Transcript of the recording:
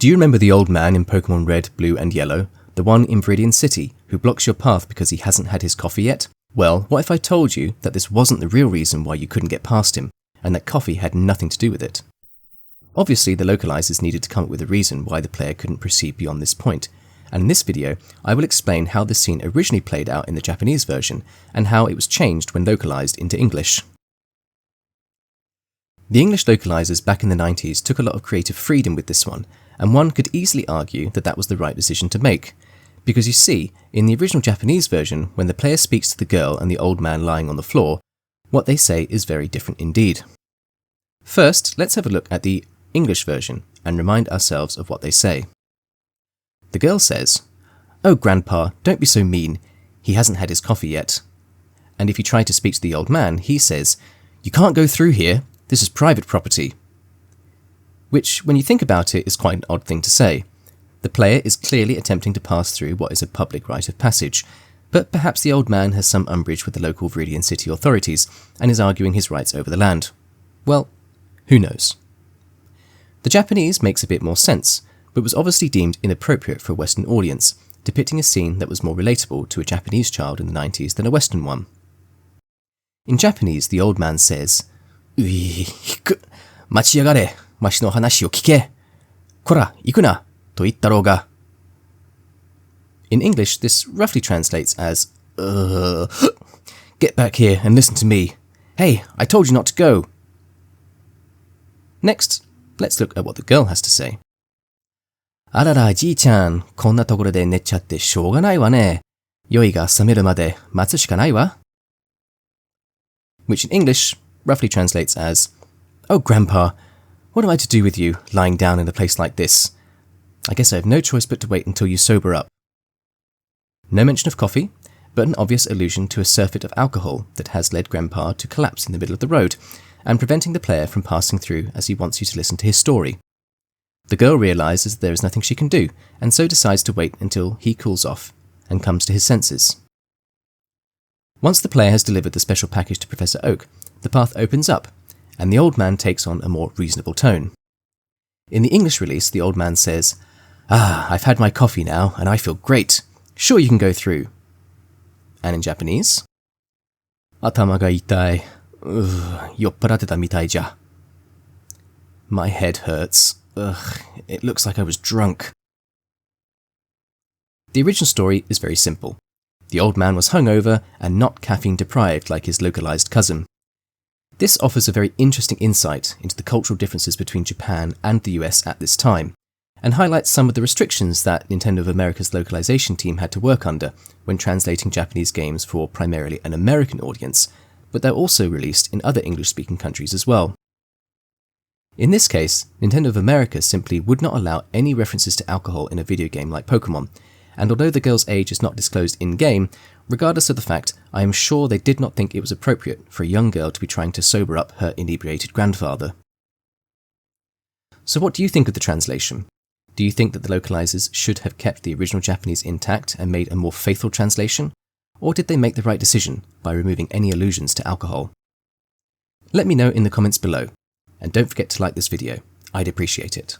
Do you remember the old man in Pokémon Red, Blue and Yellow? The one in Viridian City, who blocks your path because he hasn't had his coffee yet? Well, what if I told you that this wasn't the real reason why you couldn't get past him, and that coffee had nothing to do with it? Obviously, the localizers needed to come up with a reason why the player couldn't proceed beyond this point, and in this video, I will explain how this scene originally played out in the Japanese version, and how it was changed when localized into English. The English localizers back in the 90s took a lot of creative freedom with this one, and one could easily argue that that was the right decision to make. Because you see, in the original Japanese version, when the player speaks to the girl and the old man lying on the floor, what they say is very different indeed. First, let's have a look at the English version and remind ourselves of what they say. The girl says, "Oh grandpa, don't be so mean, he hasn't had his coffee yet." And if you try to speak to the old man, he says, "You can't go through here, this is private property." Which, when you think about it, is quite an odd thing to say. The player is clearly attempting to pass through what is a public rite of passage, but perhaps the old man has some umbrage with the local Viridian City authorities and is arguing his rights over the land. Well, who knows? The Japanese makes a bit more sense, but was obviously deemed inappropriate for a Western audience, depicting a scene that was more relatable to a Japanese child in the 90s than a Western one. In Japanese, the old man says, "Ui, hiku, machiyagare, washi no hanashi o kike. Kora, iku na, to ittaro ga." In English, this roughly translates as, "Get back here and listen to me. Hey, I told you not to go." Next, let's look at what the girl has to say. "Arara, ji-chan, konna tokoro de nechatte shouga nai wa ne. Yoi ga sameru made matsu shika nai wa." Which in English roughly translates as, "Oh grandpa, what am I to do with you, lying down in a place like this? I guess I have no choice but to wait until you sober up." No mention of coffee, but an obvious allusion to a surfeit of alcohol that has led Grandpa to collapse in the middle of the road, and preventing the player from passing through as he wants you to listen to his story. The girl realises there is nothing she can do, and so decides to wait until he cools off and comes to his senses. Once the player has delivered the special package to Professor Oak, the path opens up, and the old man takes on a more reasonable tone. In the English release, the old man says, "I've had my coffee now, and I feel great. Sure you can go through." And in Japanese, "Atama ga itai. Yopparatteta mitai ja." My head hurts. It looks like I was drunk. The original story is very simple. The old man was hungover and not caffeine deprived like his localized cousin. This offers a very interesting insight into the cultural differences between Japan and the US at this time, and highlights some of the restrictions that Nintendo of America's localization team had to work under when translating Japanese games for primarily an American audience, but they're also released in other English-speaking countries as well. In this case, Nintendo of America simply would not allow any references to alcohol in a video game like Pokémon, and although the girl's age is not disclosed in-game, regardless of the fact, I am sure they did not think it was appropriate for a young girl to be trying to sober up her inebriated grandfather. So what do you think of the translation? Do you think that the localizers should have kept the original Japanese intact and made a more faithful translation? Or did they make the right decision by removing any allusions to alcohol? Let me know in the comments below, and don't forget to like this video, I'd appreciate it.